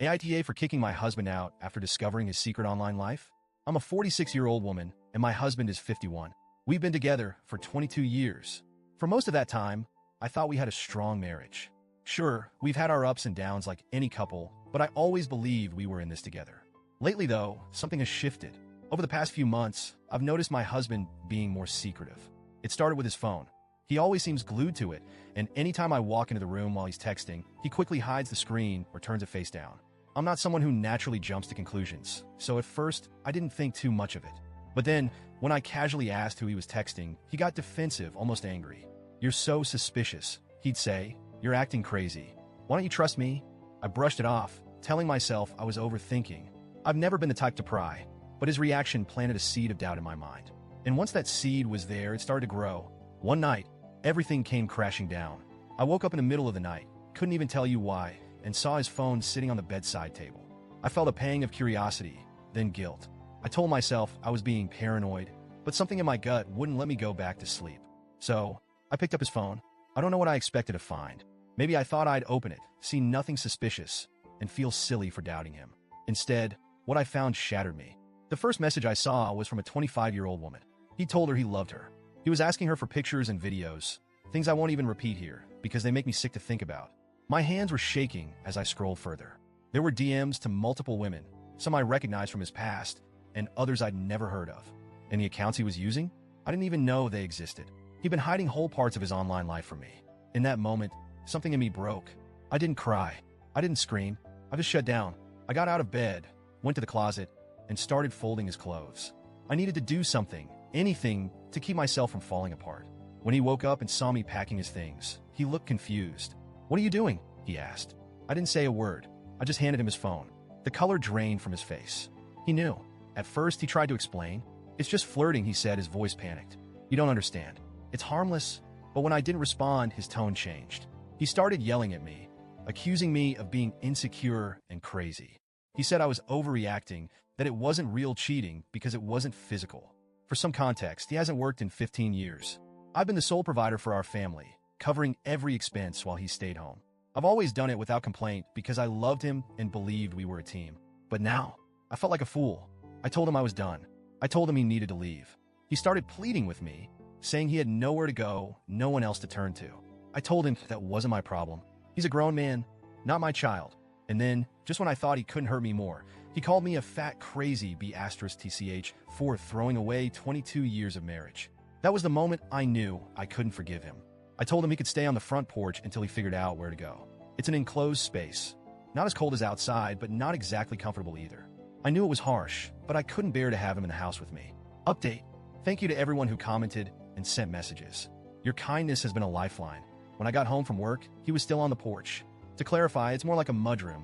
AITA for kicking my husband out after discovering his secret online life? I'm a 46-year-old woman, and my husband is 51. We've been together for 22 years. For most of that time, I thought we had a strong marriage. Sure, we've had our ups and downs like any couple, but I always believed we were in this together. Lately, though, something has shifted. Over the past few months, I've noticed my husband being more secretive. It started with his phone. He always seems glued to it, and anytime I walk into the room while he's texting, he quickly hides the screen or turns it face down. I'm not someone who naturally jumps to conclusions, so at first, I didn't think too much of it. But then, when I casually asked who he was texting, he got defensive, almost angry. "You're so suspicious," he'd say. "You're acting crazy. Why don't you trust me?" I brushed it off, telling myself I was overthinking. I've never been the type to pry, but his reaction planted a seed of doubt in my mind. And once that seed was there, it started to grow. One night, everything came crashing down. I woke up in the middle of the night, couldn't even tell you why, and saw his phone sitting on the bedside table. I felt a pang of curiosity, then guilt. I told myself I was being paranoid, but something in my gut wouldn't let me go back to sleep. So, I picked up his phone. I don't know what I expected to find. Maybe I thought I'd open it, see nothing suspicious, and feel silly for doubting him. Instead, what I found shattered me. The first message I saw was from a 25-year-old woman. He told her he loved her. He was asking her for pictures and videos, things I won't even repeat here because they make me sick to think about. My hands were shaking as I scrolled further. There were DMs to multiple women, some I recognized from his past, and others I'd never heard of. And the accounts he was using? I didn't even know they existed. He'd been hiding whole parts of his online life from me. In that moment, something in me broke. I didn't cry. I didn't scream. I just shut down. I got out of bed, went to the closet, and started folding his clothes. I needed to do something, anything, to keep myself from falling apart. When he woke up and saw me packing his things, he looked confused. "What are you doing?" he asked. I didn't say a word. I just handed him his phone. The color drained from his face. He knew. At first, he tried to explain. "It's just flirting," he said, his voice panicked. "You don't understand. It's harmless." But when I didn't respond, his tone changed. He started yelling at me, accusing me of being insecure and crazy. He said I was overreacting, that it wasn't real cheating because it wasn't physical. For some context, he hasn't worked in 15 years. I've been the sole provider for our family, covering every expense while he stayed home. I've always done it without complaint because I loved him and believed we were a team. But now, I felt like a fool. I told him I was done. I told him he needed to leave. He started pleading with me, saying he had nowhere to go, no one else to turn to. I told him that wasn't my problem. He's a grown man, not my child. And then, just when I thought he couldn't hurt me more, he called me a fat crazy B*TCH for throwing away 22 years of marriage. That was the moment I knew I couldn't forgive him. I told him he could stay on the front porch until he figured out where to go. It's an enclosed space. Not as cold as outside, but not exactly comfortable either. I knew it was harsh, but I couldn't bear to have him in the house with me. Update. Thank you to everyone who commented and sent messages. Your kindness has been a lifeline. When I got home from work, he was still on the porch. To clarify, it's more like a mudroom.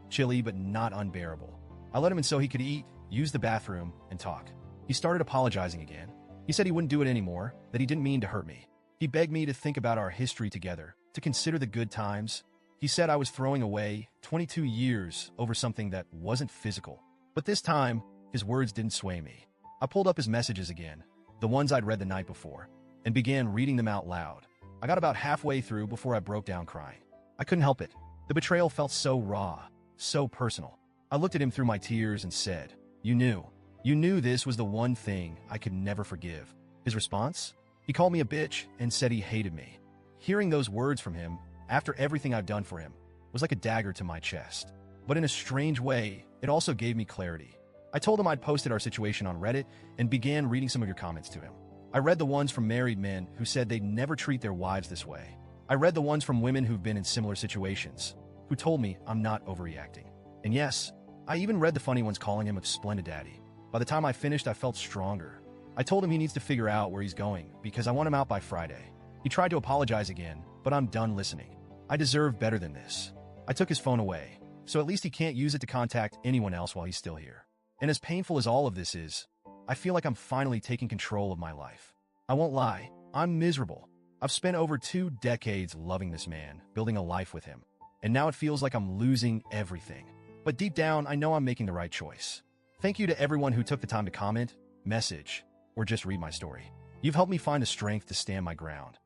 Chilly, but not unbearable. I let him in so he could eat, use the bathroom, and talk. He started apologizing again. He said he wouldn't do it anymore, that he didn't mean to hurt me. He begged me to think about our history together, to consider the good times. He said I was throwing away 22 years over something that wasn't physical. But this time, his words didn't sway me. I pulled up his messages again, the ones I'd read the night before, and began reading them out loud. I got about halfway through before I broke down crying. I couldn't help it. The betrayal felt so raw, so personal. I looked at him through my tears and said, You knew this was the one thing I could never forgive." His response? He called me a bitch and said he hated me. Hearing those words from him, after everything I've done for him, was like a dagger to my chest. But in a strange way, it also gave me clarity. I told him I'd posted our situation on Reddit and began reading some of your comments to him. I read the ones from married men who said they'd never treat their wives this way. I read the ones from women who've been in similar situations, who told me I'm not overreacting. And yes, I even read the funny ones calling him a splendid daddy. By the time I finished, I felt stronger. I told him he needs to figure out where he's going because I want him out by Friday. He tried to apologize again, but I'm done listening. I deserve better than this. I took his phone away, so at least he can't use it to contact anyone else while he's still here. And as painful as all of this is, I feel like I'm finally taking control of my life. I won't lie, I'm miserable. I've spent over 2 decades loving this man, building a life with him. And now it feels like I'm losing everything. But deep down, I know I'm making the right choice. Thank you to everyone who took the time to comment, message, or just read my story. You've helped me find the strength to stand my ground.